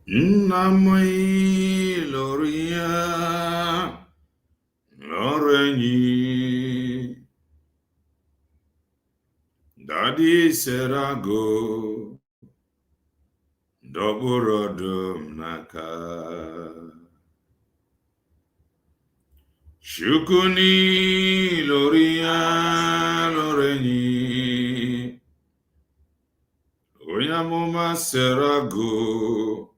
Namai Loria Loreni Daddy Serago Doburodum Naka Shukuni Loria Loreni Oyamoma Serago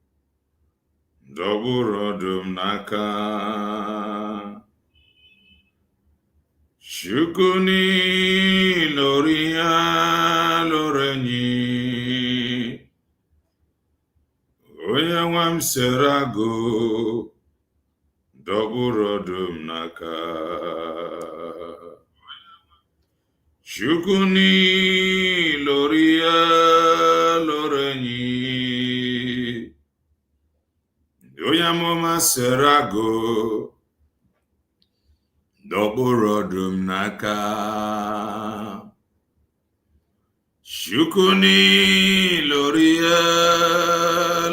Doburodum Naka Shukuni Loria Loreni Oyawam Serago Doburodum Naka Shukuni Loria Loreni Oyamoma Serago Doburodum Naka Shukuni Loria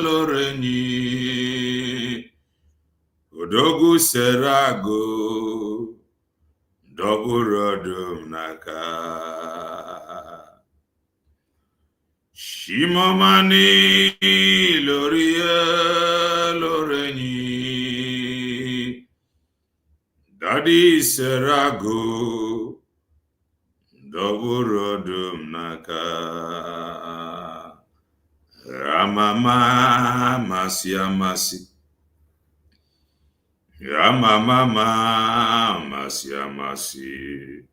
Loreni Odogu Serago Doburodum Naka Shimomani Loria Loreni Daddy Serago Doburodum Naka Ramama Masiamasi Ramama Masiamasi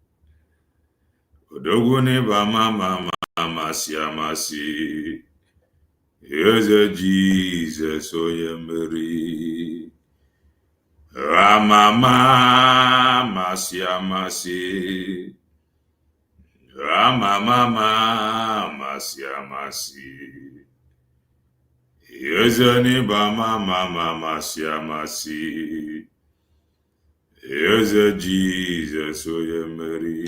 Odogune Bamama Masiamasi Here's a Jesus Oyemeri Ramama Masiamasi Ramama Masiamasi Yezani Bama Mama Masiamasi Yeza Jesus Oyemeri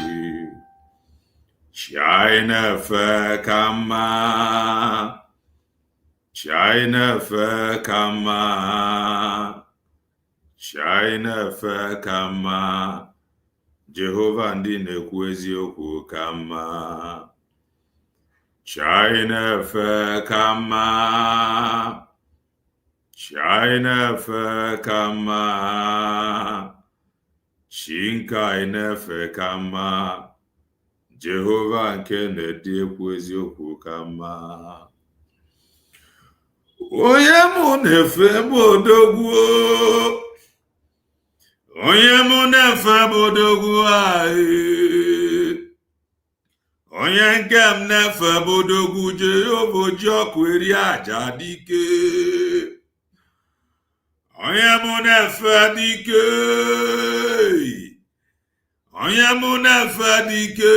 China Fakama China Fakama China Fakama Jehovah ndị na-ekwu eziokwu kama China Fakama China Fakama Shinka Inefe kama Jehovah nke na-edi ekwu eziokwu kama Onye mụ na-efe bụ odogwu Onye mụ na-efe bụ odogwu Onye nke m na-efe bụ odogwu Jehova ji ọkụ eri aja dike Onye mụ na-efe dike Onye mụ na-efe dike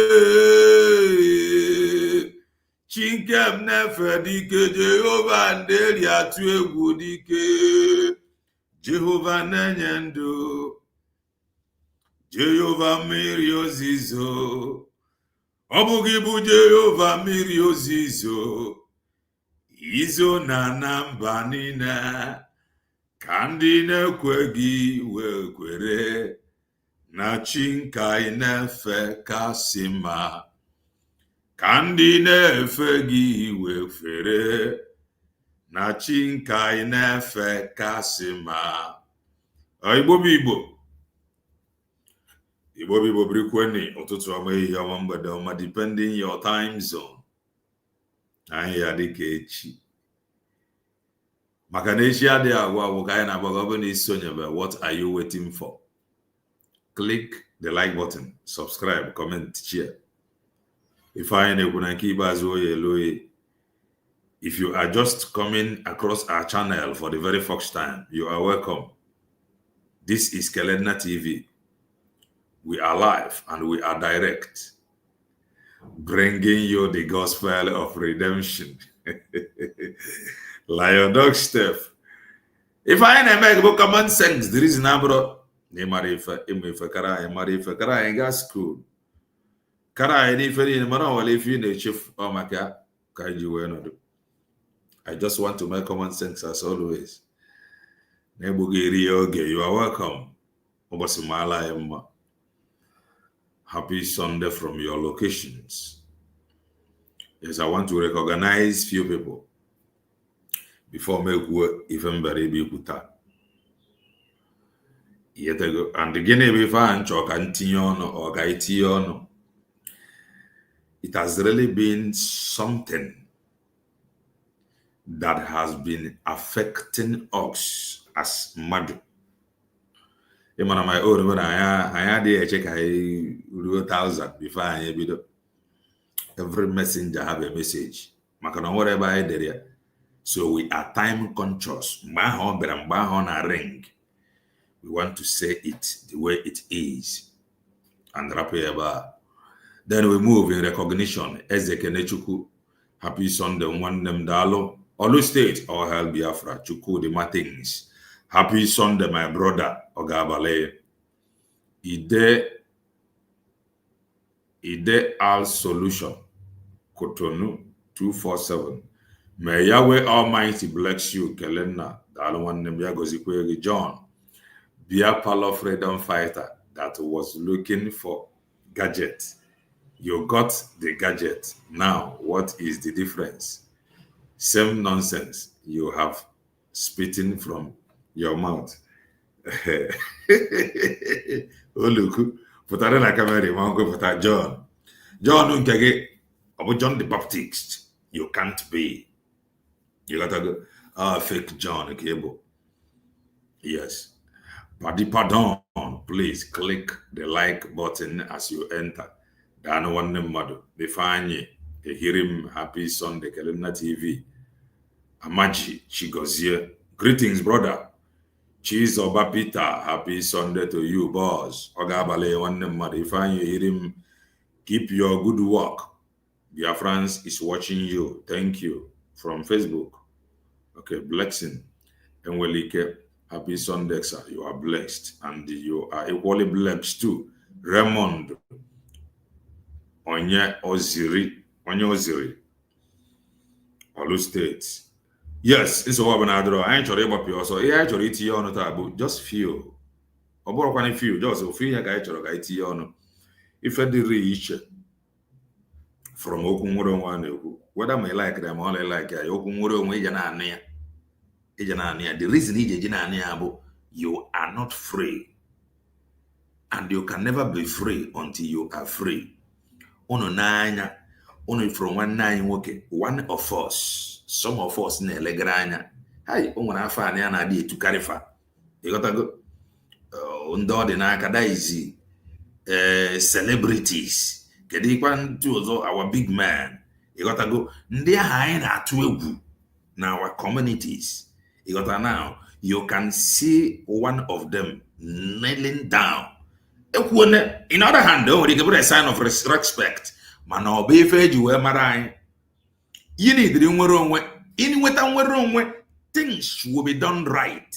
Chinke m na-efe dike Jehova nderi atụ egwu dike Jehova na-enye ndụ Jehova mmiri ozizo Ọ bụ gị bụ Jehova mmiri ozizo Izo na mba niile Ka ndị na-ekweghị wee kwere Na chi nka ị na-efe kasị mma Ka ndị na-efe gị wee fere Na chi nka ị na-efe kasị mma Igbo bụ Igbo Igbo bụ Igbo birikweni ụtụtụ ọma ehihie ọma mgbede ọma depending your time zone anyị ya dịka echi maka na echi adịghị agwụ agwụ ka anyị na-agbaga ọ bụ na isonyebe what are you waiting for click the like button subscribe comment share if anyị na-ekwu na nke ikpeazụ oye eloye if you are just coming across our channel for the very first time you are welcome. This is Keledna TV. We are live and we are direct, bringing you the gospel of redemption. Lion dog Steph. If I ain't make book common sense, there is number. Ni marifa imefa kara in gas school. Kara ni feri ni mara wale fi ne chief o maka kaji we no do. I just want to make common sense as always. You are welcome. Happy Sunday from your locations. Yes, I want to recognize few people before make work even very big. And again, if I it has really been something that has been affecting us as mad. Even on my own, when I had a check, I 1,000 before I video. Every messenger have a message. Whatever I did. So we are time conscious. On a ring. We want to say it the way it is. And then we move in recognition. Ezekenechuku, happy Sunday, one them dalo. Olu State, all hell Biafra, Chuku the Martins. Happy Sunday, my brother, Ogabale. Ide Al Solution, Kotonu 247. May Yahweh Almighty bless you, Kelena, Dalo one them Yagozikwegi John. Bia Palo freedom fighter that was looking for gadget. You got the gadget. Now, what is the difference? Same nonsense. You have spitting from your mouth. Oh, look. Put that in a camera. Put that John. John John the Baptist. You can't be. You gotta go. Fake John Cable. Yes. Pardon. Please click the like button as you enter. Dan one madu. Bifanye. Hear him. Happy Sunday. Kelena TV. Amaji Chigozie. Greetings, brother. Cheese Oba Peter. Happy Sunday to you, boss. Ogabale one madu. Bifanye. Hear him. Keep your good work. Dear friends is watching you. Thank you. From Facebook. Okay, blessing. And Welike. Happy Sunday, sir. You are blessed. And you are equally blessed too. Raymond. Onye Oziri. Olu State. Yes, it's over now. I ain't sure about you. So, yeah, I sure it's on the just feel. About one feel, just feel like I sure it's on. If I did reach from Okumuro one, whether I like them or I like Okumuro, the reason you are not free, and you can never be free until you are free. Only from 19 okay, one of us, some of us ne legranya. Hi, I find an idea to carry far. You gotta go undo the nakadaizi celebrities. Kedikwan to our big man. You gotta go. They are at now our communities. You gotta now. You can see one of them kneeling down. In other hand, though, you give a sign of respect. Man, be fair, you were marine. You need the wrong way. Things will be done right.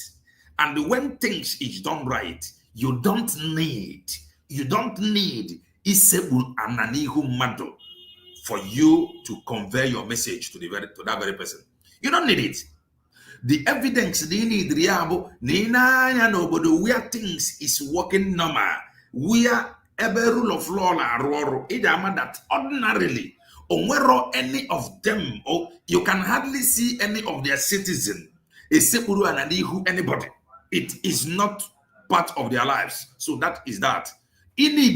And when things is done right, you don't need Isebul Ananihu Mado for you to convey your message to that very person. You don't need it. The evidence they need reliable, where things is working normal, where every rule of law that ordinarily, or where any of them, or you can hardly see any of their citizens, anybody. It is not part of their lives. So that is that. In the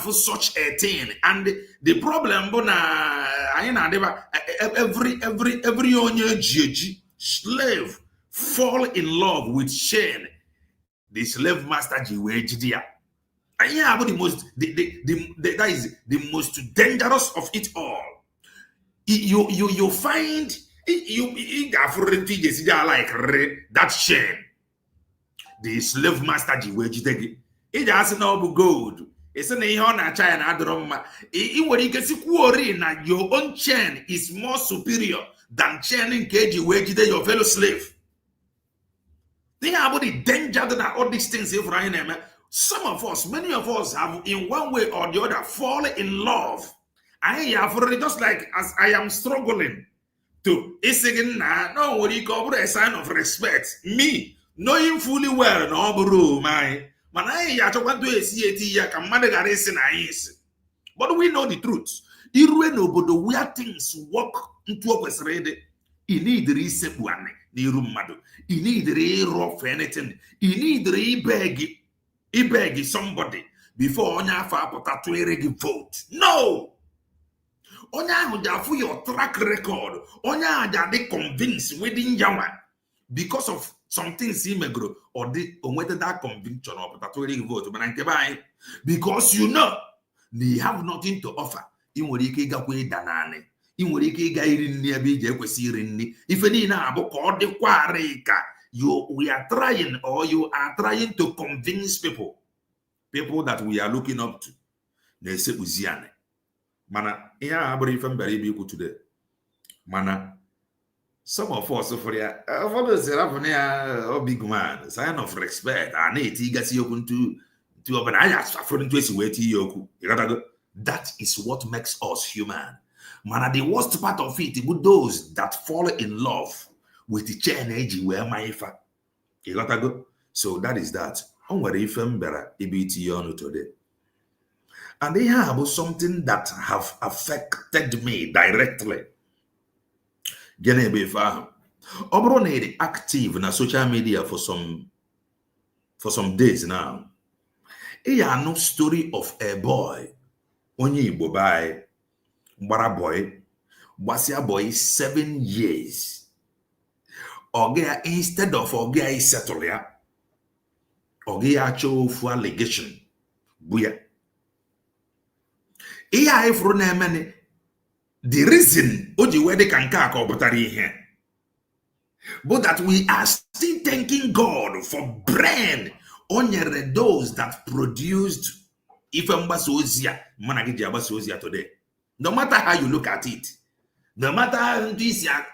for such a thing, and the problem every slave fall in love with Shane, the slave master Jiwejidia. And yeah, about that is the most dangerous of it all. You find you like that Shane, the slave master Jiwejidia. It has no gold. It's an China Adroma. Your own chain is more superior than chaining KG wage your fellow slave. Think about the danger that all these things if some of us, many of us have in one way or the other fallen in love. I have already, just like as I am struggling, to isegin na no wori ko a sign of respect. Me knowing fully well no bro my man I ya chokwa do esi ya ka mmadu gara isi na isi. But we know the truth. Irue n'obodo where things work into a kwesịrị you need to isekpu ani n'iru mmadu. You need to rough anything. You need to beg somebody before onye afọ apụta tụere gị vote. No! Onye ahụ ji afụ your track record. Onye ahụ ji adị convinced within yawa because of some things he megoro or the onwete that conviction or pụta tụere gị vote. Mana nke anyị because you know they have nothing to offer. I nwere ike ịgakwa ịda naanị. I nwere ike ịga iri nri ebe ije ekwesị iri nri. Ife niile abụ ka ọ dịkwarị ka you are trying to convince people that we are looking up to. Na-esekpuzi anyị. Mana ihe a abụrụ ife mbara ibe ikwu today. Mana some of us for ya ụfọdụ sịrị afọ ya big man, sign of respect. A na-eti ịgasị okwu ntu ọbụla anyị afọrọ ntu esi wee ti ya okwu. That is what makes us human. Man, the worst part of it with those that fall in love with the energy where my ifa. You got to go. So that is that. On where if EBT today. And they have something that have affected me directly. Obro need active na social media for some days now. Here no story of a boy. Onye Igbo by Mbara boy, Basia boy 7 years. Ogea instead of Ogea settle ya. Ogea cho for allegation. Buya. Iya ifru na emene. The reason Oji wede kanka ko botari here. But that we are still thanking God for brain on those that produced Ifambasozia, Managiji Abasozia today. No matter how you look at it, no matter how Twisia,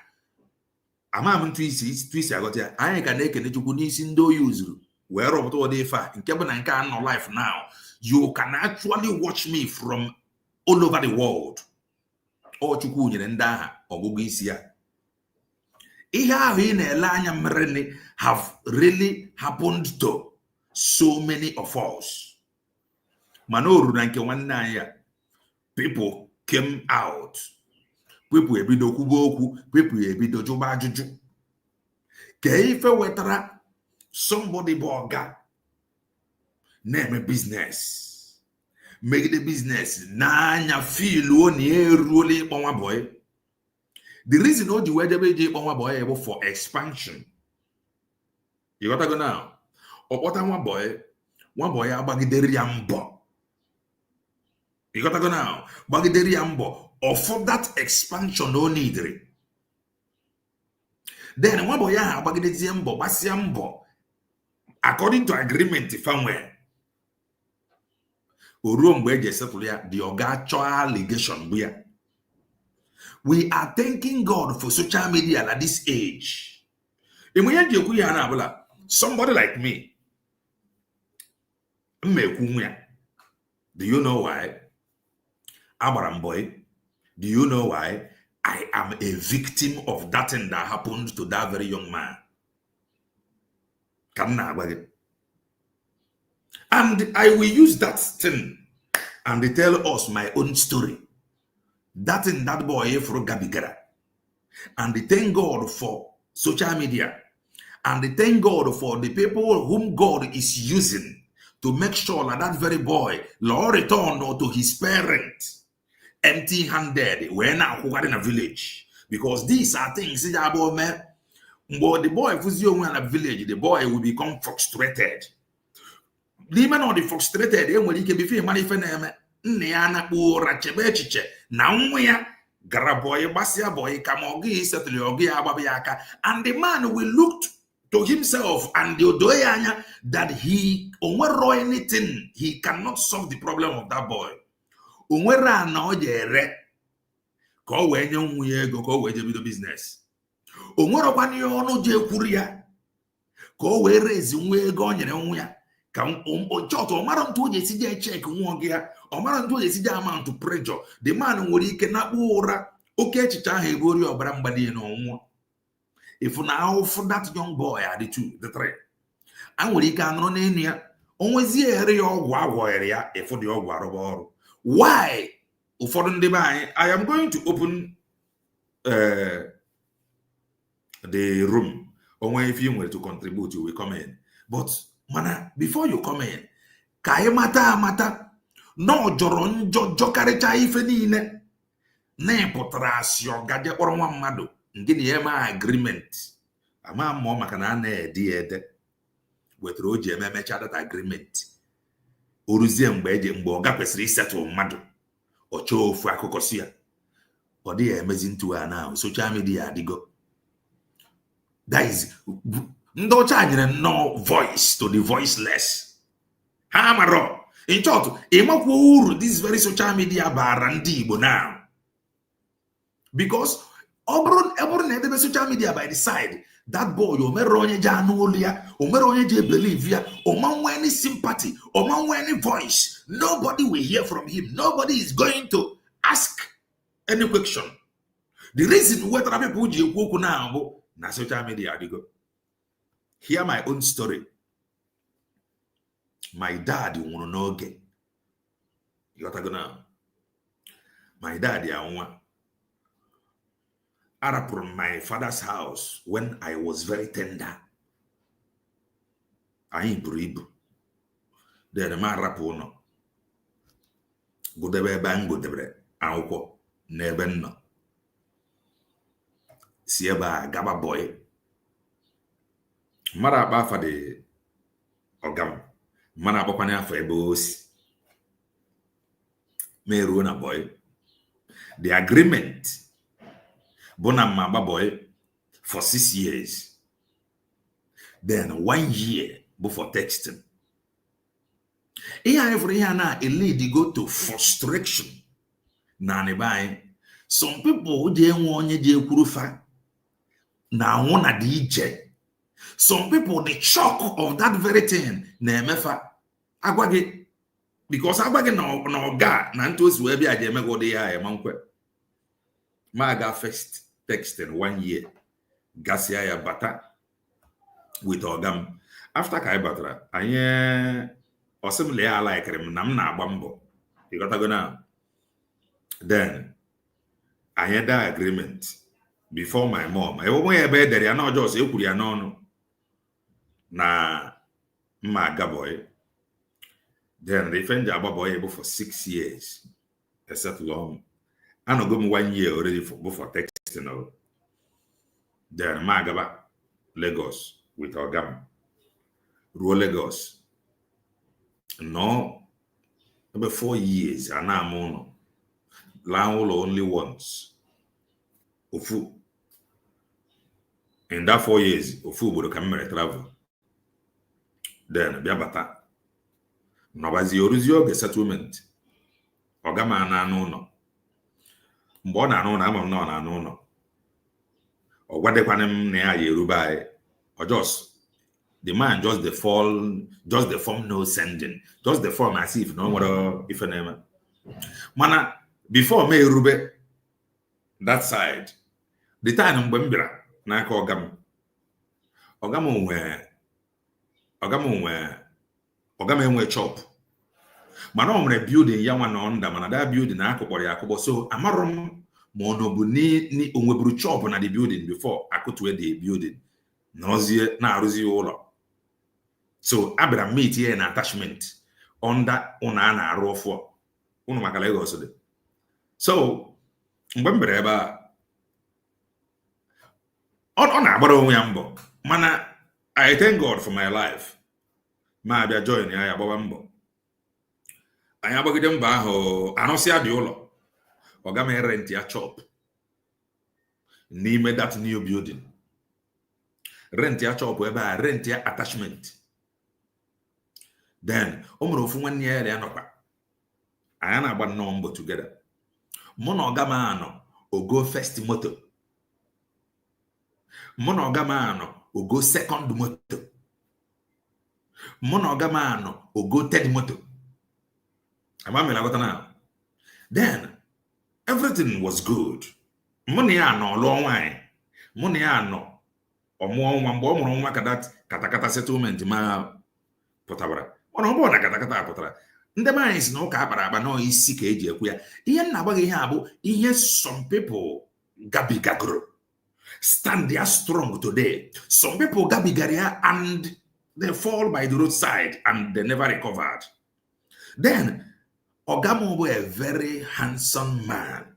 Amam Twisia got here, I can make an education do use where of all they far in Kevin and Can no life now. You can actually watch me from all over the world. Or Chukuni and Daha or Gugisia. Iha in Elanya Mrene have really happened to so many of us. Manoru nanke wanaya. People came out. People ebido kuboku. People ebido juba juju. Keife wetara somebody boga. Name a business. Make the business. Nanya feel one year really on boy. The reason all the way they boy for expansion. You got to go now. Or what one boy abagideri ambo. You got to go now. Bagideri ambo. Or for that expansion no need. Then one boy abagideri ambo basi ambo. According to agreement somewhere. The Ogacho allegation we are thanking God for social media at this age. Somebody like me. Do you know why? Abraham boy, do you know why? I am a victim of that thing that happened to that very young man. And I will use that thing and they tell us my own story. That thing, that boy from Gabigara. And they thank God for social media. And they thank God for the people whom God is using to make sure that that very boy will return to his parents empty-handed when in a village. Because these are things about me. But the boy who's young in a village, the boy will become frustrated. Even on the frustrated, when he can be manifested, Niana Pura Chebechiche, Nauya, Garaboy, Basia boy, Kamogi, Settliogia Babiaka, and the man will look to himself and the Odoyanya that he onwero anything, he cannot solve the problem of that boy. Onwera no jere, go when you go where you do business. Onwero kwani ono je kuria, go where raise unwe go nyere check amount to pressure. The man will cannot oke echiche ahụ ebori ọbara mgbali na ọnwụọ. If now for that young boy at the 2, the 3, I will can run in here. Always the area area for the ogwa. Why? I am going to open the room. Only if you were to contribute, you will come in. But mana, before you come in, kaya mata no joron jokaricha ife niile na potratio gade kpọrọ nwa mmadụ ngini ema agreement ama mmụọ maka na na ede wetara o ji ememecha that agreement oruzie mgbe ọ gafesịrị isetụ mmadụ ọ chọọ ofu akụkọ si ya ọ dị emezi ntu a na social media adịgo. That is ndị ọcha nyere no voice to the voiceless. Ha maro in short ịmakwa uru this very social media bara ndị Igbo now. Because everyone na edebe social media by the side, that boy o mere onye je anụ olu ya, o mere onye je believe ya, o manwe any sympathy, o manwe any voice. Nobody will hear from him. Nobody is going to ask any question. The reason why people ji ekwu okwu na bụ na social media adigo. Hear my own story. My dad nwụrụ n'oge. You got to go now. My dad anwa. I from my father's house when I was very tender. I breathe. Then my rapuno. Godebe bango debre. Auko nebenno. Sieba gaba boy. Mara bafa de ogam. Mana bopanya for ebos. Meruna boy. The agreement. Bonamamba boy for 6 years. Then 1 year before texting. Every year now, a lady go to frustration. Some people they want you kurufa. Na one DJ. Some people the shock of that very thing. Nemefa agwage because agwage no ga na ntos we bia je mego de ya mankwe. Maga first texting 1 year. Gasia ya bata with ogam. After kai batra, anye osimle ala like him nam na agba mbọ. You got to go now. Then anye that agreement before my mom. I won't ebe there na just ekwuri ya n'ọnụ na maga boy. Then the friend aba boy able for 6 years. Except long. I no go 1 year already before texting. Then Magaba, Lagos with Ogam. Ruo Lagos. No, about 4 years, and I'm on. Lang only once. Ofu. In that 4 years, Ofu would come travel. Then Biabata. Nabazi Oruzio, the settlement. Ogama na no. Mbona no na am no. Or what they can Yoruba or just the man just the form no sending, just the form as if no matter if a name. Mana before me Rube that side, the time Mbembira na Ogam we chop. Mana we building yaman onda mana that building na akokori so amarom monobu ni onweburu chop na the building before akutwe the building nozie na aruzi ụlọ. So abra meet here na attachment under una na arụ ọfọ unu maka Lagos dị. So mgbe m bere ebe a ọ na-agbara onwe ya mbọ mana I thank God for my life. Ma abịa join ya agbawa mbọ. Anyị agbagide mbọ ahụ anọsịa dị ụlọ. Oga me rent ya chop n'ime that new building. Rent ya chop ebe a rent ya attachment. Then omere ofu nwanne ya nọkwa. Anyị na-agba nnọọ mbọ together. Mụ na ọga m anọ ogo first motor. Mụ na ọga m anọ ogo second motor. Mụ na ọga m anọ ogo third motor. Amamela got now. Then everything was good. money no long wine. Money no or more one bomb on that katakata settlement ma potabra. Ono bo na katakata potara. Ndị mines no ka akpara aba no isi ka eji ekwu ya. Ihe nna agbaghị ihe abụ ihe some people gabigagoro. Stand there strong today. Some people gabigaria and they fall by the roadside and they never recovered. Then Ogamo was a very handsome man.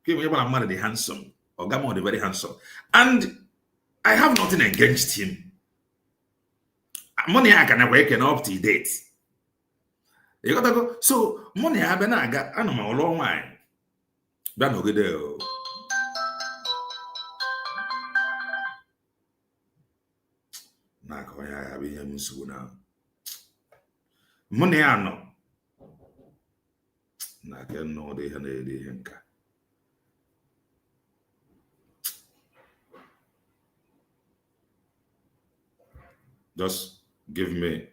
People are the handsome. Ogamo was very handsome. And I have nothing against him. Money I can wake up to date. You gotta go. So money I been I got I know my long wine. That no good deal. Na ko ya be him so now. Money I know. Na can know the henka. Just give me.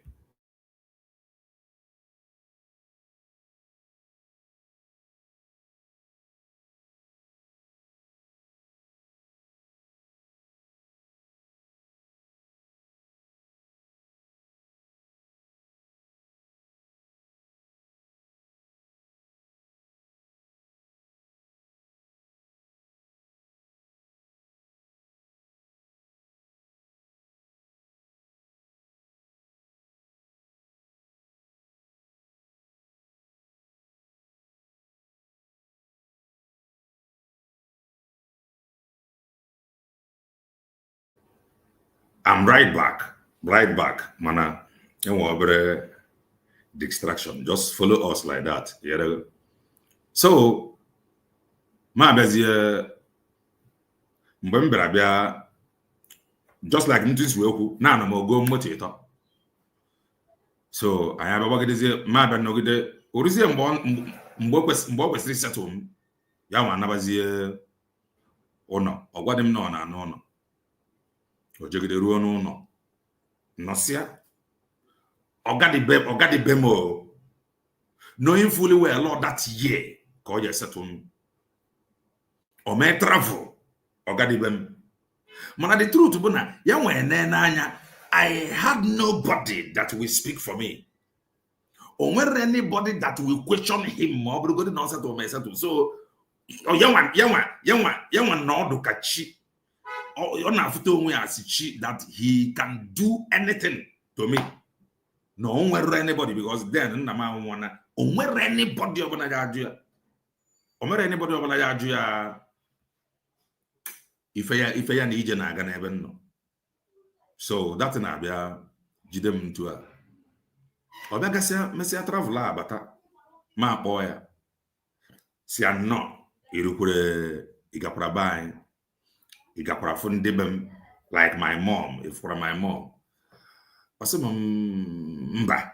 I'm right back. Right back. Mana, and distraction. Just follow us like that. Yeah. So, my best just like Ntu's Woku, now I'm go motivator. So, I have a work is my bad no good. Orisi Mbok settle. Yawa nabazie ono. Ogwadem no na no. Ojegide ruo no. Nosia. Ogadi bemo. Knowing fully well Lord that year. Call your settle. Or may travel. Ogadi bem. Mana the truth, Buna, I had nobody that will speak for me. Or where anybody that will question him more, but good not to myself. So, oh, young one, no do kachi. Or you're not that he can do anything to me. No, where anybody, because then Nama wanna, where anybody of Najaja, or where anybody of Najaja. If I need na gonna even know. So that's an abia jidem to her. Obaga say Messia traveler bata ma boy. Si no irukure igapra bai igapra fundibem like my mom, if for my mom. Mba.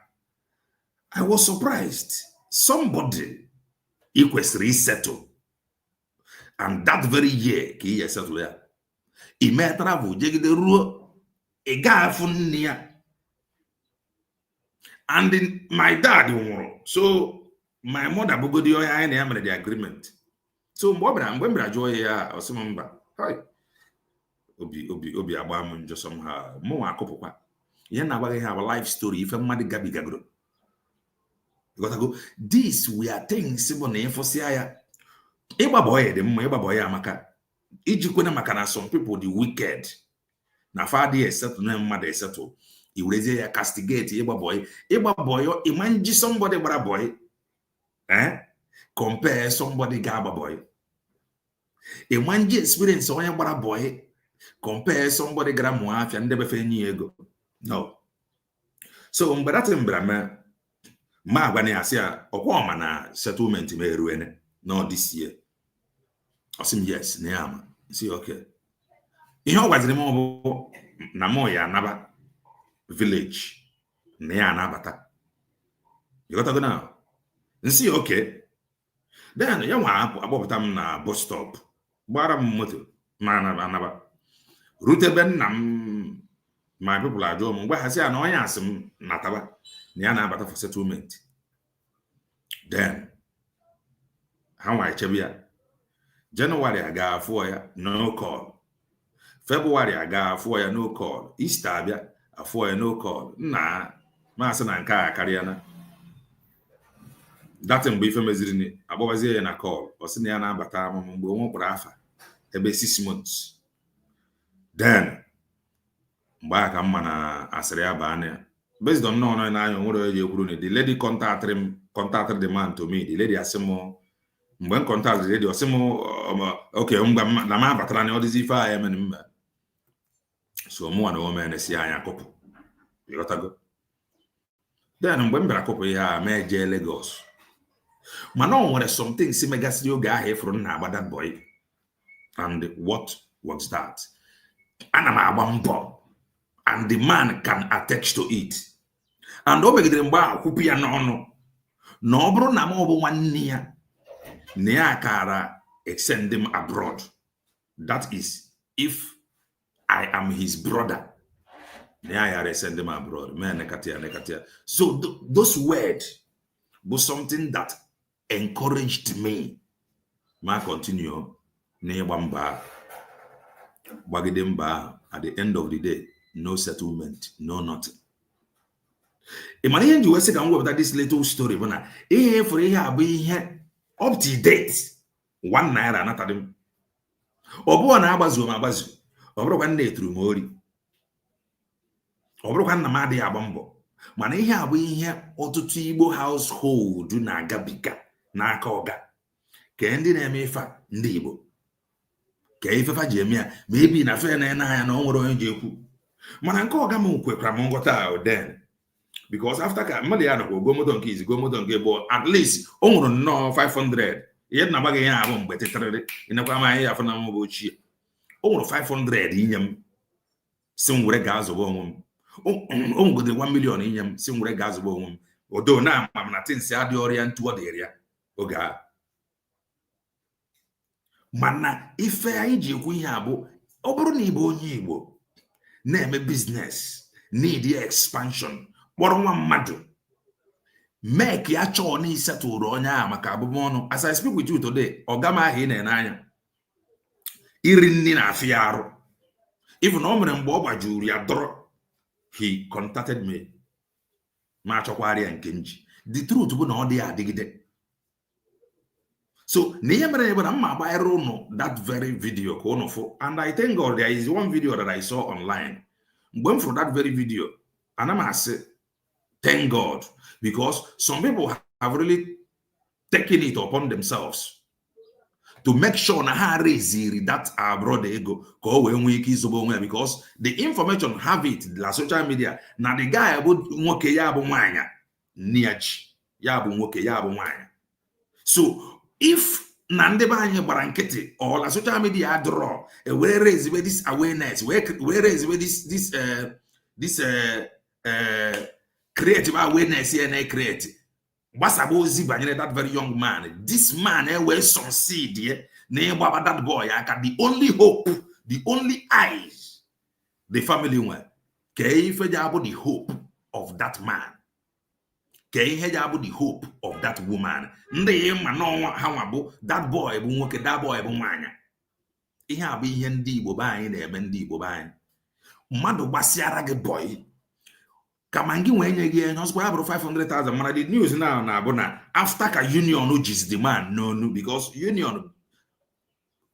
I was surprised. Somebody equals resettle. And that very year, ki settle there. He may travel, jig the rule, a guy from near. And in my dad, so my mother, Bugodi, I am the agreement. So, when I joy or some member, hi, Obi, Abam, just somehow more a couple. You know, I have a life story if I'm mad Gabi Gagro. You gotta go, this we are things, Simone, for Sia. Eba boy, the Eba boy, Amaka. Ijikuna makana, some people, the wicked. Na father settle, no mother settle. He will say castigate Eba boy, imagine somebody but a boy. Compare somebody Gaba boy. Imagine experience on your but boy. Compare somebody Gramoaf and never fany ego. No. So, but that's in Brahma. Ma when I say a woman settlement in Meruene, no this year. I say yes, Neama. See, okay. You know what's the more Namoya Naba village, Neanabata. You got to go now. And see, okay. Then you want about them na bus stop. Baram motor, man anaba. Route ben nam my people are doing. Where has he annoyance nataba? Neanabata for settlement. Then how I chebia. January aga afọ ya no call. February aga afọ ya no call. Easter abịa afọ ya no call. Nna maasị na nke a karịa na. That mgbe ife meziri ni agbawazie ya na call. Ọ sị na ya na-abata amụmụ mgbe onwe kpọrọ afa ebe 6 months. Then mgbe aka mma na asịrị ya baa na ya. Based on no na anya nwere onye ekwuru ni the lady contacted the man to me. The lady asị m mgbe m contact the lady ọsị m okay mgbe na m abatara na ọ dịzi ife a ya mere mba. So mụ na ome si anya kọpụ. Ịghọtago? Then mgbe m bịara kọpụ ihe a mee jee Lagos. Mana o nwere something si megasịrị oge ahụ ịfụrụ na agba that boy. And what was that? Ana m agba mbọ. And the man can attach to it. And o megidere mgbe ahụ kwupụ ya n'ọnụ na ọ bụrụ na m ọ bụ nwanne ya na ya kara extend him abroad. That is, if I am his brother, na ya send him abroad. Man, nekatia. So those words was something that encouraged me. Ma continue na ịgba mba gbagide mba. At the end of the day, no settlement, no nothing. Imagine ihe nji wee sị ka m wepụta this little story bụ na ihe fụrụ ihe abụ ihe up to date 1 naira anatadị m. Ọ bụrụ na agbazuo m agbazu, ọ bụrụkwa nna eturu m ori, ọ bụrụkwa nna m adịghị agba mbọ, mana ihe abụ ihe ọtụtụ Igbo household na-agabiga n'aka ọga ka ndị na-eme ife ndị Igbo ka ifefa ji eme ya ma ebi na fe na anya na ọ nwere onye ji ekwu. Mana nke ọga m kwekwara m nghọta ahụ then, because after ka mmadụ ya nọkwa go moto nke izi go moto nke bụ at least o nwere nnọọ 500 ihe na agbaghị ya abụ mgbe tetarịrị ịnekwa ma anyị afọ na mụ bụ ochie. O nwere 500 inye m si m were gaa zụba onwe m. O nwegode 1 million inye m si m were gaa zụba onwe m. Odo na ama m na things adị ọrịa ntụ ọ dịrị ya oge a. Mana ife anyị ji ekwu ihe abụ ọ bụrụ na ịbụ onye Igbo na-eme business need expansion kpọrọ nwa mmadụ mee ka ya chọọ na isetụrụ onye a maka abụmọnụ. As I speak with you today, ọgama ahụ ị na-ene anya iri nri na afịa arụ even na o mere mgbe ọ gbajuru ya dọrọ, he contacted me ma chọkwara ya nke nji. The truth bụ na ọ dị adịgide. So na ihe mere ebe na mma agbanyere ụnụ that very video ka ụnụ fụ. And I thank God there is one video that I saw online. Mgbe m fụrụ that very video, ana m asị thank God, because some people have really taken it upon themselves to make sure na ha raise that abroad ego ka o wee nwee ike izobe onwe ya, because the information have it la social media na the guy bụ nwoke ya bụ nwanyị niachi ya bụ nwoke ya bụ nwanyị. So if na ndị be anyị gbara nkịtị or la social media draw were raise this awareness, were raise this creative awareness here na create gbasaba ozi banyere that very young man. This man will succeed here na ịgbaba that boy aka. The only hope, the only eyes the family nwere ka ife ji abụ the hope of that man, ka ihe ji abụ the hope of that woman. Ndị ma n'ọnwa ha nwa bụ that boy bụ nwoke, that boy bụ nwanyị. Ihe abụ ihe ndị Igbo be anyị na-eme. Ndị Igbo be anyị mmadụ gbasịara gị boy kama gị nwee nye gị enye ọzọkwa ya bụrụ 500,000. Mana the news now na-abụ na after ka union jiz the man n'onu, because union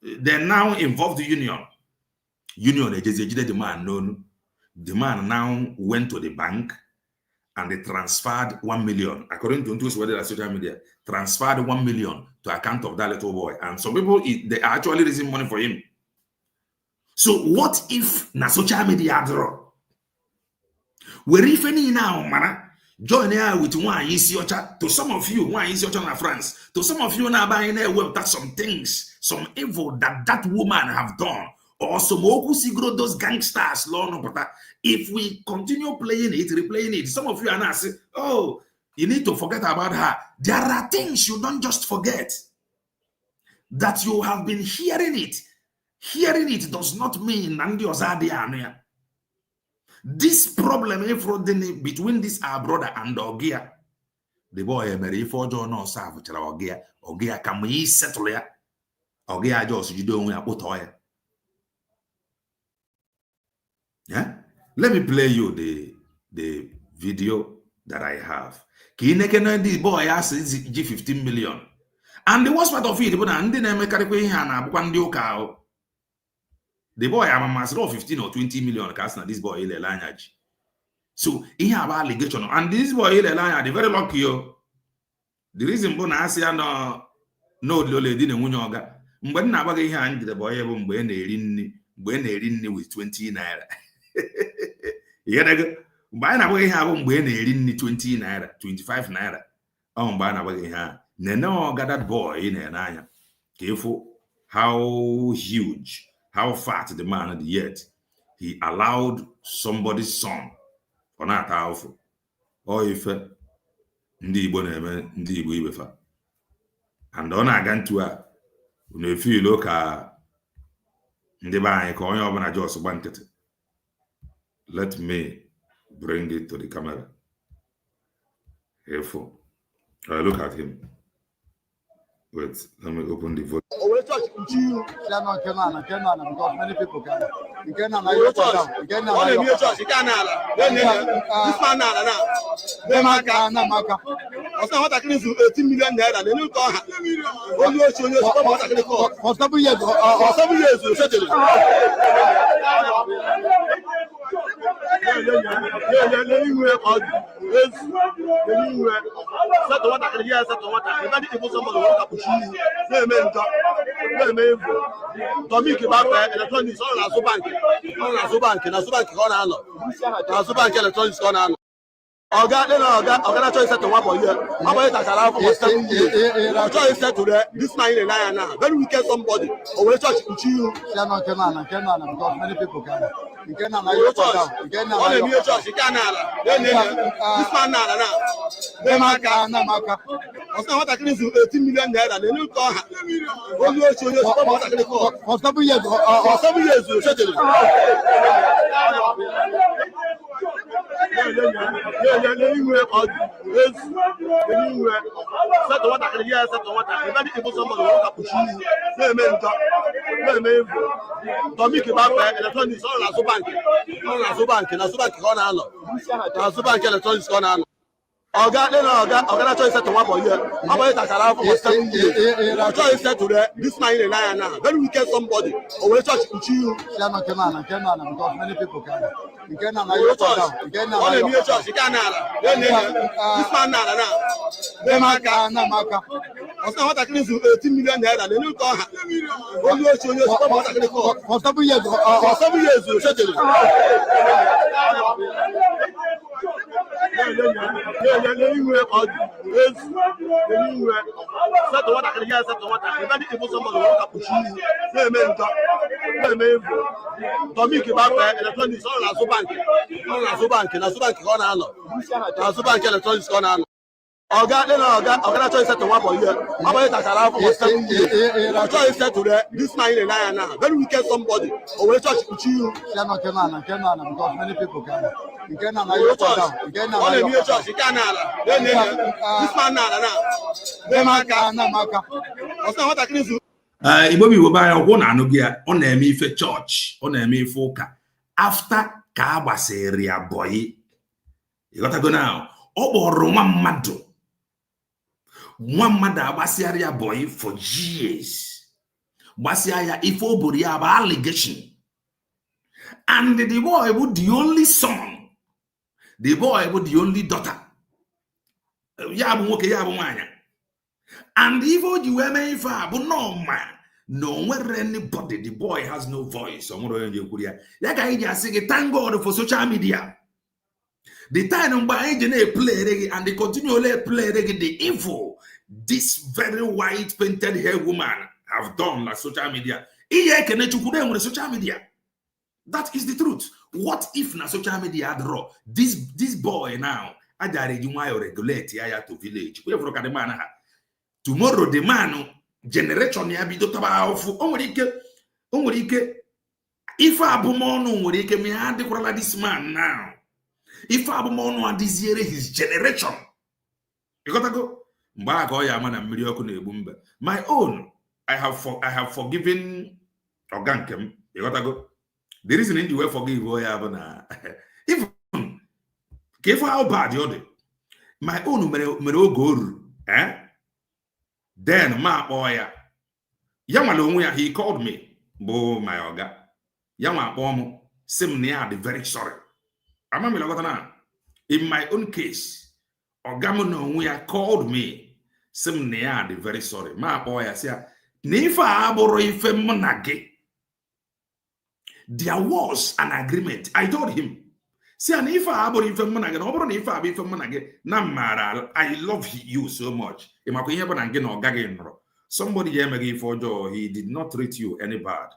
they now involved the union ejezi ejide the man n'onu. The man now went to the bank and they transferred 1 million, according to those who social media, transferred 1 million to account of that little boy. And some people, they are actually raising money for him. So what if na social media draw? Where if any now, mana, join here with one easy ocha. To some of you, one easy ocha na France. To some of you now buying there, well, that's some things, some evil that woman have done. Or some oku those gangsters, Lord, no, but if we continue playing it, replaying it, some of you are now saying, oh, you need to forget about her. There are things you don't just forget. That you have been hearing it. Hearing it does not mean this problem between this our brother and Ogia. The boy Mary for John or Savage Ogia can we settle ya? oge ya just jide onwe ya kpụtọ ya. Yeah, let me play you the video that I have. The boy has 15 million. And the worst part of it, the boy am a master of 15 or 20 million. This boy so he have allegation. And this boy they very lucky. The reason no lole di nwunye oga. Mgbe na agbaga ihe anyị the boy bụ mgbe na-eri nni with 20 naira. Mgbe anyị na-agbaghị ihe abụ mgbe na-eri nni 20 naira 25 naira ọ mgbe a na-agbaghị ihe a nene ọga that boy na-ene anya ka ịfụ how huge, how fat the man, yet he allowed somebody's son ọ na-ata ahụfụ ọ ife ndị Igbo na-eme ndị Igbo ibefa and ọ na-aga ntu a na-efilo ka ndị be anyị ka onye ọbụla jos gba nkịtị. Let me bring it to the camera. Careful. Look at him. Wait, let me open the vote. Because many people can. You can now. This man what I can do 18 million naira. They need for 7 years. For 7 years, you said it. This man is a liar now. Very wicked somebody. Or church you because many people can. You can now. You can now. This man now. What I can do 18 million naira. They need for 7 years. For 7 years, you said it. This man is a liar now. Very wicked somebody. Or church you because many people can. You can now. You can now. This man now. What I can do 18 million naira. They need for 7 years. For 7 years, you said it. This man is a liar now. Very wicked somebody. Or church you because many people can. You can now. You can now. This man now. What I can do. Igbo Igbo ba ọgwụ na anụ gị ọ na-eme ife chọọchị, ọ na-eme ife ụka after ka agbasịrị ya boy. Ịghọtago now, ọ kpọrọ nwa mmadụ agbasịara ya boy for years. Gbasịa ya ife oburu ya bụ allegation. And the boy was the only son. The boy was the only daughter. Ya bụ nwoke ya bụ nwanyị. And even you were made for, but no man, no where anybody, the boy has no voice. Thank God for social media. The time by play and they continually play the info this very white painted hair woman have done like social media. Social media. That is the truth. What if na social media had raw? This boy now, I regulate to village. Tomorrow the man generation ya bido taba ofu o nwere ike ife abụmọnụ nwere ike me adịkwala this man now ife abụmọnụ adịziere his generation ịgotago mgbe aka ọ ya ama na mmiri ọkụ na-egbu mbe my own I have forgiven Ogankem. You got to go. The reason in the way forgive even if how bad you're my own go then ma boy he called me bo my oga yama bom sim near the very sorry. In my own case, Ogamono called me sim near the very sorry. Ma boy I say Nifa aboro ife monage. There was an agreement. I told him. See, and if I aboro ife monage, no if I be ife monage, na mara. I love you so much. Somebody here make for joy. He did not treat you any bad.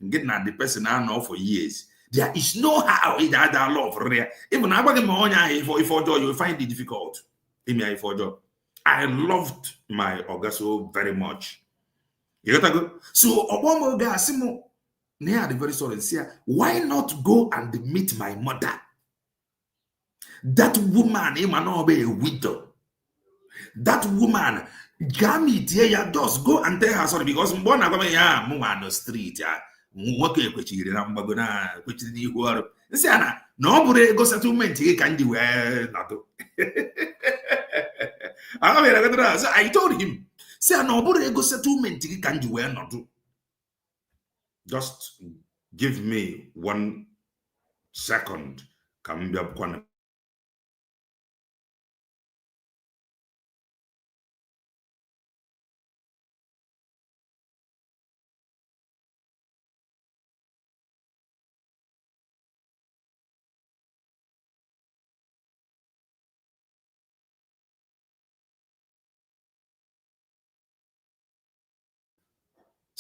Getting at the person I know for years. There is no how he had that love rare. Even I beg my for joy, you find it difficult. I loved my Ogaso very much. You got to go. So Obomo Gasimo near the very sorry. Why not go and meet my mother? That woman, he might not be a widow. That woman, Gamit, yeah, just go and tell her sorry because one of them, yeah, move on the street, yeah. Okay, which you remember, which is the word. Nobody go settlement, he can do not. I told him, say, nobody go settlement, he can do not do. Just give me 1 second. Come be up.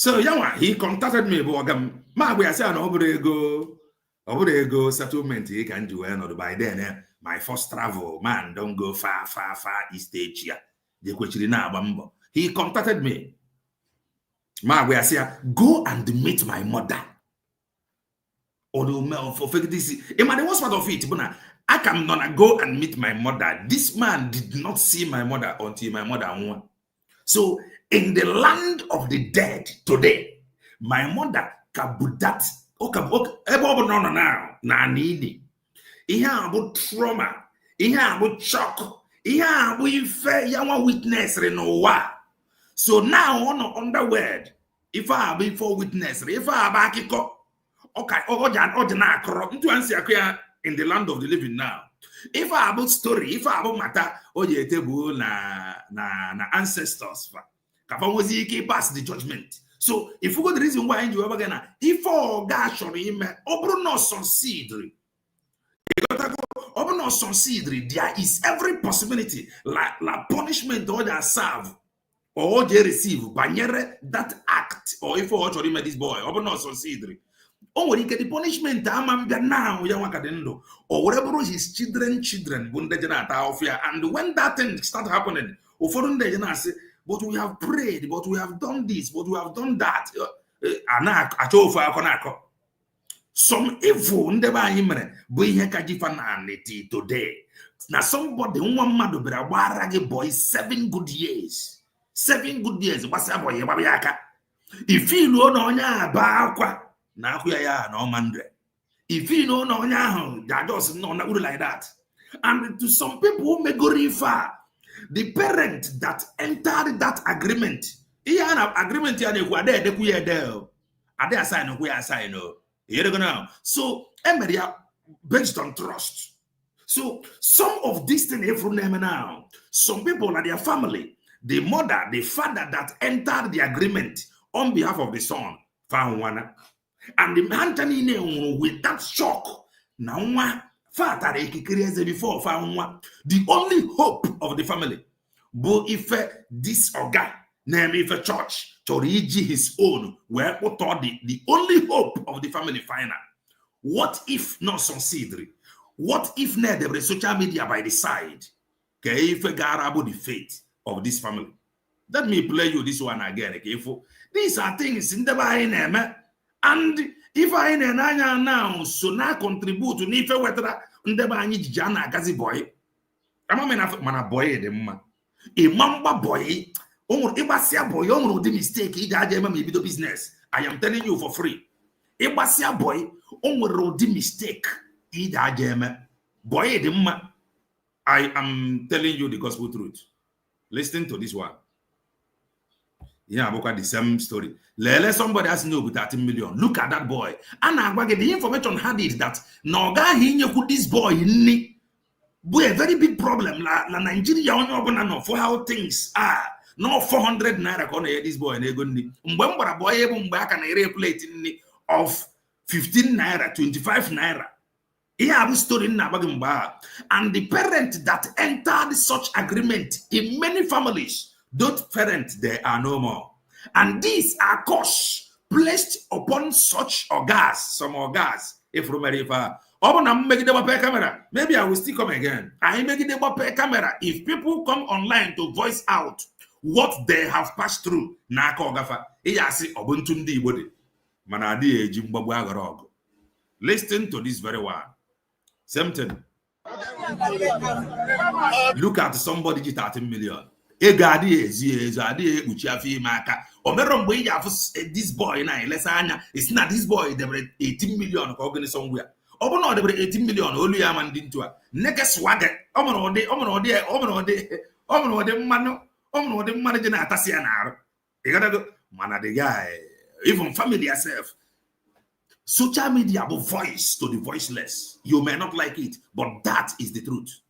So he contacted me, but I said, go settlement he can do and by then my first travel, man, don't go far East Asia. He contacted me. I said, go and meet my mother. Or this in the worst part of it, I can not go and meet my mother. This man did not see my mother until my mother won. So in the land of the dead today, my mother kabudat now nini. Ihe about trauma, ihe about shock, ihe about ife yawa witness renowa. So now on the word, if I be for witness, if I back it okay, in the land of the living now. If I about story, if I about matter, na ancestors, pass the judgment. So if you got the reason why you ever gonna, if all God should him, no succeed. No succeed. There is every possibility, like punishment or they serve or they receive by that act, or if all should this boy, no succeed. Oh, when he get the punishment, now, or whatever his children, and when that thing start happening, but we have prayed, but we have done this, but we have done that. Some evil today. Now somebody boy 7 good years. 7 good years. What's up, boy? If you know no now we are no mandre. If you know no that does not like that. And to some people who may go far, the parent that entered that agreement, agreement are they assign we assign now. So Emeria based on trust. So some of these things from them now, some people are their family, the mother, the father that entered the agreement on behalf of the son, found one. And the man with that shock, now father before found one. The only hope of the family, but if this organ name if a church to reach his own, where put the only hope of the family final. What if not succeed? What if there is social media by the side? Okay, if about the fate of this family. Let me play you this one again. Okay, these are things in the Bible. And if I now, so now contribute to Nife Wetra, Ndeba Jana Gazi boy. I'm a man boy, a mamba boy. Ibasia boy, you the mistake. Maybe the business. I am telling you for free. Ibasia boy, the mistake. Boy, I am telling you the gospel truth. Listen to this one. Yeah, about the same story. Lele, somebody has no 13 million. Look at that boy. And the information had it that Noga he could this boy in a very big problem. La Nigeria for how things are. No 400 naira gonna this boy and a boy able back and a plate of 15 naira, 25 naira. And the parent that entered such agreement in many families, those parents, they are no more. And these are costs placed upon such orgas, some orgas. If maybe I will still come again. I make it a camera. If people come online to voice out what they have passed through, listen to this very one. Same thing. Look at somebody get 13 million. This boy now, it's not this boy, they were 18 million somewhere. Oh no, they were 18 million. Only a man didn't do it. Next swagger. The guy, even family yourself. Social media have a voice to the voiceless. You may not like it, but that is the truth.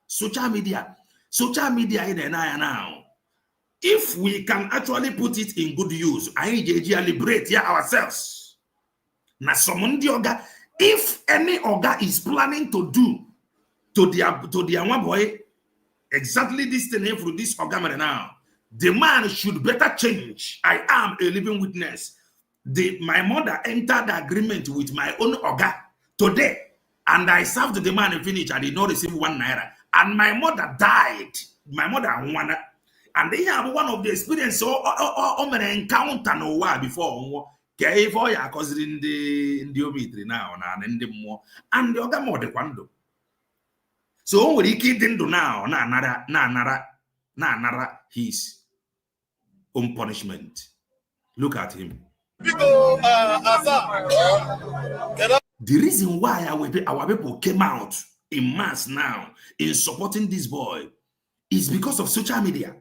Social media in the now. If we can actually put it in good use, I liberate ourselves. Now, someone the orga, if any orga is planning to do to the one boy exactly this thing through this orga now, the man should better change. I am a living witness. My mother entered the agreement with my own orga today, and I served the man and finished. I did not receive 1 naira, and my mother died. My mother won, and they have one of the experience encounter no while before. For ya cause in the omitri now and the more and the orga more the quando. So when he kid into now, nara his own punishment. Look at him. The reason why our people came out in mass now in supporting this boy is because of social media.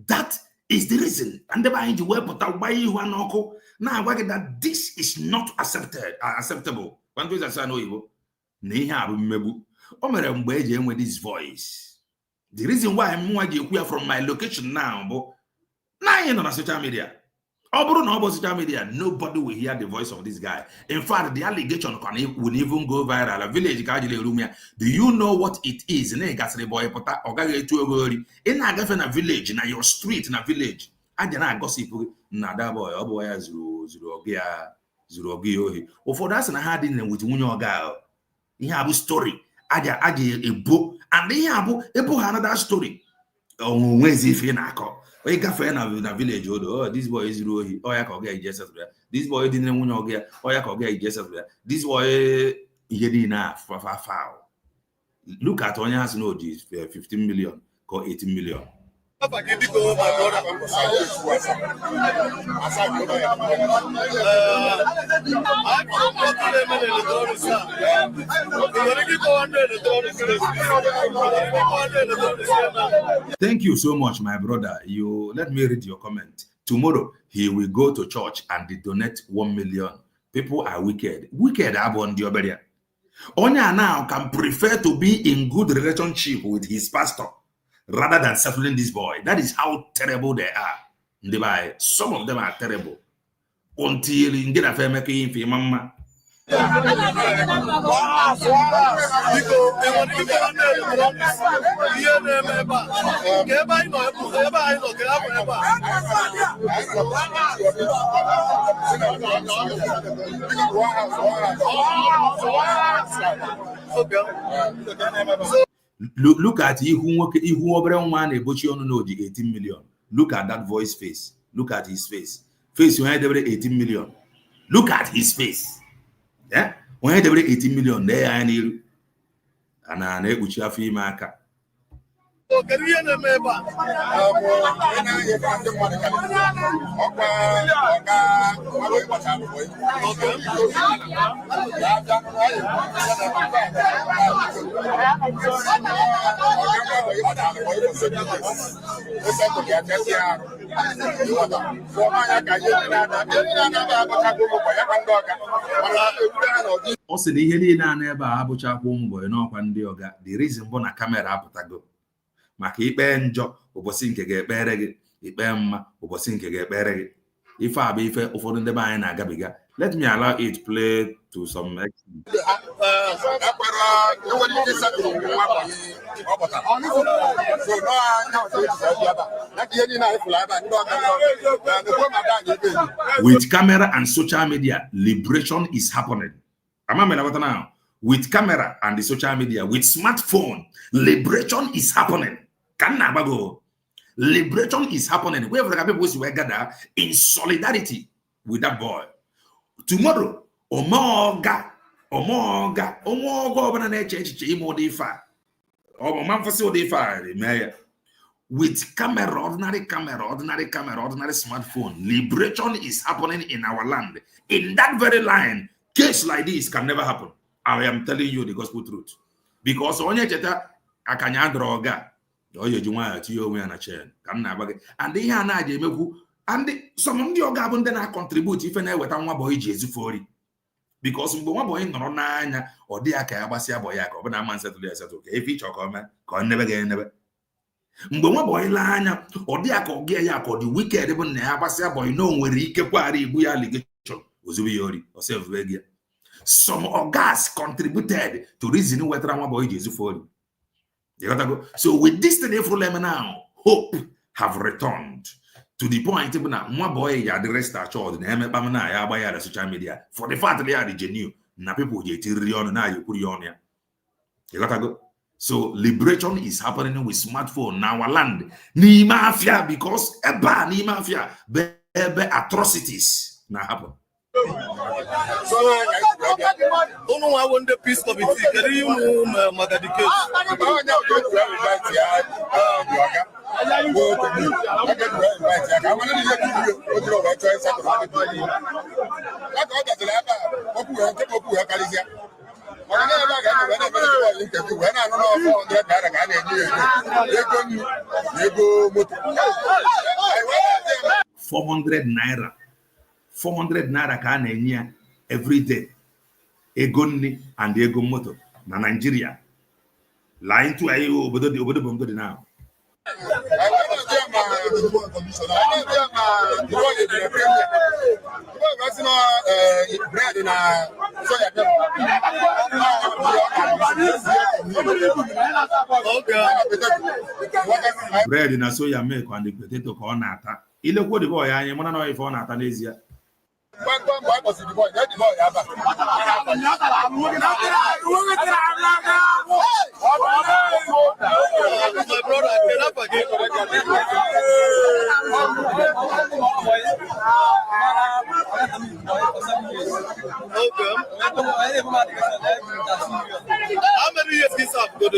That is the reason. And the behind the web, now that this is not acceptable. One thing I know with this voice. The reason why I'm from my location now, but now on social media. Social media, nobody will hear the voice of this guy. In fact, the allegation will even go viral. A village, do you know what it is? In a village, in your street, in a village, I didn't gossip. Nada boy, zero. For that's not hard in with your girl. You have a story. A book, and they have a book another story. Oh, where's if you know? We got friend in the village. Oh, this boy is Rohi. Oh, I can get Jesus. This boy didn't want to get. Oh, I can get Jesus. This boy he did enough for foul. Look at Onya has no this 15 million or 18 million. Thank you so much, my brother. You let me read your comment. Tomorrow he will go to church and they donate 1 million. People are wicked. Wicked abon the obedient. Onya now can prefer to be in good relationship with his pastor rather than settling this boy. That is how terrible they are. Some of them are terrible. Until you get a family in mama. Look at who 18 million. Look at that voice face. Look at his face. Face you had 18 million. Look at his face. Yeah, when you have 18 million, there and I ọ sị na ihe niile a n'ebe a abụchakwa ụmụ boy n'ọkwa ndị ọga. The reason bụ na kamera apụtago maka ikpe njọ ụbọchị nke ga-ekpere gị, ikpe mma ụbọchị nke ga-ekpere gị. Ife a bụ ife ụfọdụ ndị be anyị na-agabiga. Let me allow it play to some extent. With camera and social media, liberation is happening. Now, with camera and the social media, with smartphone, liberation is happening. Liberation is happening. We have people who gather in solidarity with that boy. Tomorrow, Omoga, with camera, ordinary smartphone, liberation is happening in our land. In that very line, case like this can never happen. I am telling you the gospel truth. Because onye cheta akanya droga, oye juma ti onwe na chen, kan na bagi. And ihe a na-aje emekwu, and some ndị ọga bụ ndị na-contribute ife na-eweta nwa boy ji ezufori. Because mgbe nwa boy nọrọ n'anya, ọ dị aka ya gbasịa boy ya ka ọ bụ na ama nsetụlụ esetụ ka efe ịchọ ka ọ mee ka ọ nebe ga-enebe. Mgbe nwa boy la anya, ọ dị aka ọ gị ya ka ọ dị wicked bụ na ya gbasịa boy na o nwere ike kwara igbu ya allegation ozugbo ya ori o save gị. Some organs contributed to reason whether one boy Jesus for you. So with this thing now, hope have returned to the point even now one boy ya the rest are child na bamana ya buy the social media for the fact they are the genuine na people get on now you put on ya. So liberation is happening with smartphone in our land. Ni mafia because ni mafia be atrocities na happen. So I want the peace committee. Can you Magadike? $400 400 naira ka na-enye every day. Ego nni and ego moto na Nigeria. Line to ayi obodo bongo dị now. Bread na soya milk and the potato ka ọ na-ata. Ilekwo dị boy anyị mana na ife ọ na-ata n'ezie. How many years this up? 7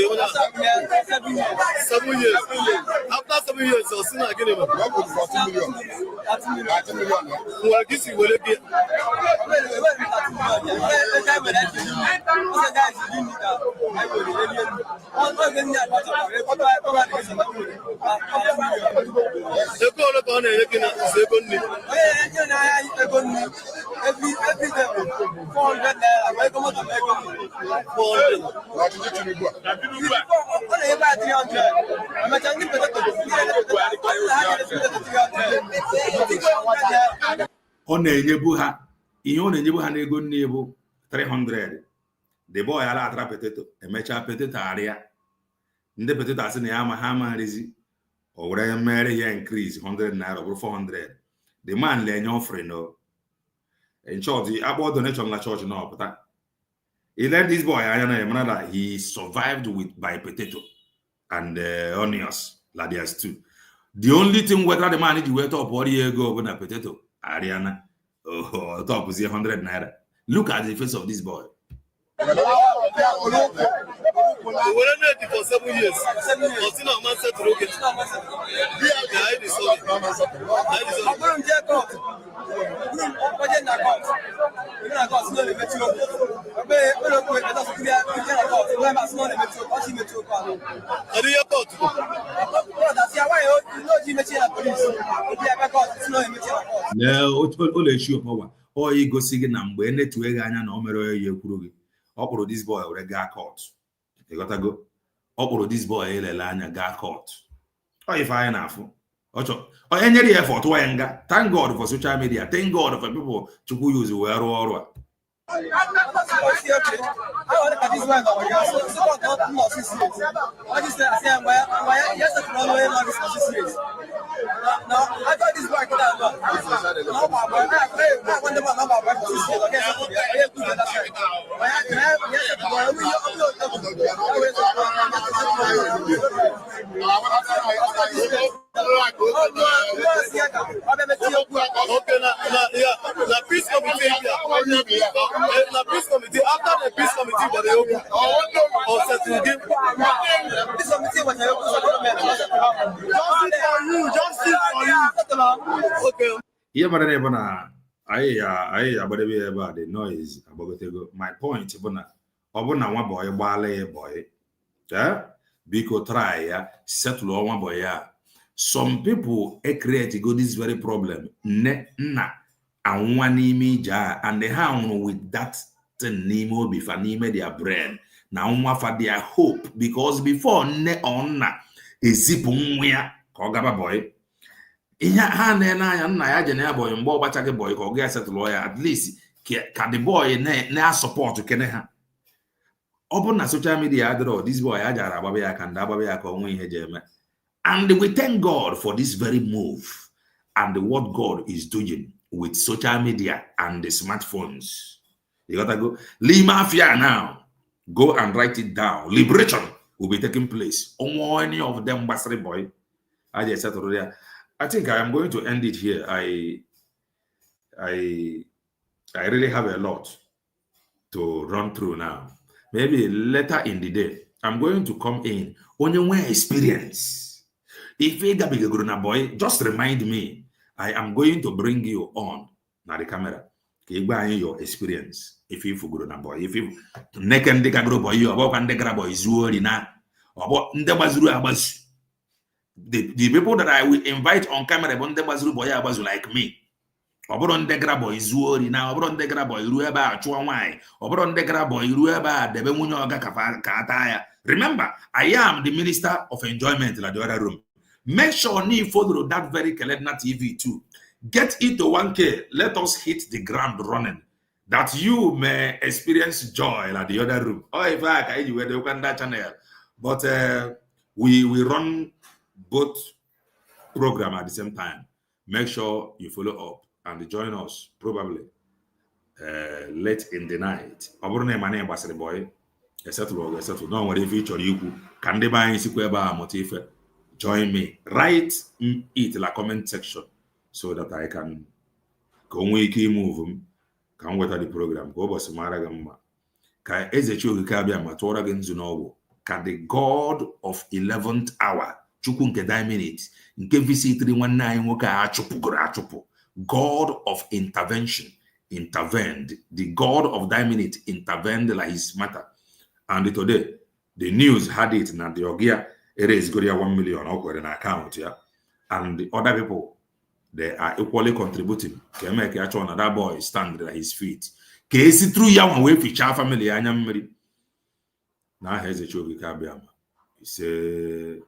years. After 7 years, so soon again, 14 million. 30 million. Well, this is will be. Ọ na-enyebu ha ihe ọ na-enyebu ha n'ego nne bụ 300. The boy ala atra potato emecha potato arịa ndị potato asị na ya ma ha ma nrizi o were mere ya increase 100 naira bụrụ 400. The man le-enye offering no in church akpọ donation na church na ọpụta. He let this boy anya na emana that he survived by potato and onions like there's two. The only thing whether the man ji wet up or ego bụ na potato Ariana, top is 100 naira. Look at the face of this boy. were not for 7 years. Until now, man said to look at or you go singing and when it to a anya no mere ye kwuru okporo this boy were ga court. You got to go okporo this boy elele anya ga court. Or if I enough. Or any effort wenga. Thank God for social media. Thank God for people to use where or Now, I got this back down. the peace committee. The peace committee, after the peace committee, but they open this committee was justice for you. Okay. Yeah, but I about the noise about my point, Obona one boy, boy. Yeah, because try settle one boy. Some people create go this very problem. Na and one image and they have with that nemo before name their brain. Now one for their hope because before ne on a zip where Kogaba boy. Ha na ya nna ya jene boy mgbe ọgbachagị boy ka ọ ga settle ya at least ka the boy na support kene ha ọ bụ na social media adịrọ this boy ajara agbaba ya ka ndị agbaba ya ka onwe ihe jeme and we thank God for this very move and what God is doing with social media and the smartphones. You gotta go Lima Afia now, go and write it down. Liberation will be taking place on any of them basri boy I just settle there. I think I am going to end it here. I really have a lot to run through now. Maybe later in the day, I'm going to come in on your experience. If you got a grown boy, just remind me. I am going to bring you on now the camera. Your experience. If you for grown boy, if you naked the boy, you about and the grab boy is worthy now. About the bazuru abas. The people that I will invite on camera was like me. Obron de grabo is worry now, Obron de grabo, Rueba, Chuanwai, Obron de grabo, Rueba, the Bemunyoga Kataya. Remember, I am the Minister of Enjoyment in the other room. Make sure you follow that very Keledna TV too. Get it to 1K. Let us hit the ground running. That you may experience joy at the other room. Oh, in fact, I were the Uganda channel. But we run both program at the same time. Make sure you follow up and join us probably late in the night. Boy, no worry feature you can they buy motive. Join me. Write it in the comment section so that I can go move can wait the program. Go boss Maragama. Can Ezechiel Kabia Matora Genzunowo. Can the God of 11th hour Chukunke minutes nke VC 319 nwoke achụpụgoro achụpụ. God of intervention intervened. The God of that minute intervened like his matter. And today, the news had it now the Ogia it is good 1 million awkward in account, yeah. And the other people they are equally contributing. Can make actually that boy stand at his feet. Case through young way feature family. I am married. Now here's a choke. He say